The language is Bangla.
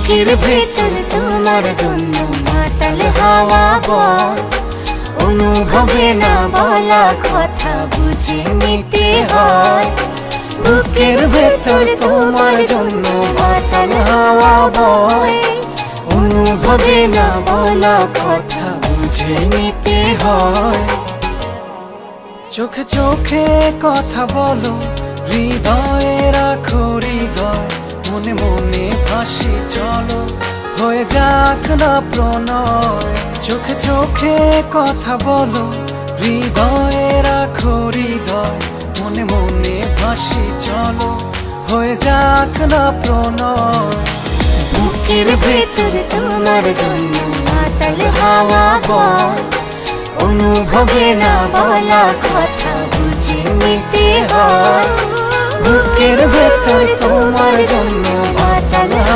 বুকের ভেতর তোমার জন্য মাতাল হাওয়া বয়, অনুভবে না বলা কথা বুঝে নিতে হয়। বুকের ভেতর তোমার জন্য মাতাল হাওয়া বয়, অনুভবে না বলা কথা বুঝে নিতে হয়। চোখে চোখে কথা বলো, হৃদয়ে রাখো হৃদয়, মনে মনে ভাসি চলো, হয়ে যাক না প্রণয়। চোখে চোখে কথা বলো, হৃদয়ে রাখো হৃদয়, মনে মনে ভাসি চলো, হয়ে যাক না প্রণয়। বুকের ভেতর তোমার জন্য মাতাল হাওয়া বয়, অনুভবে না বলা কথা বুঝে নিতে হয়। বুকের ভেতর তোমার জন্য মাতাল হাওয়া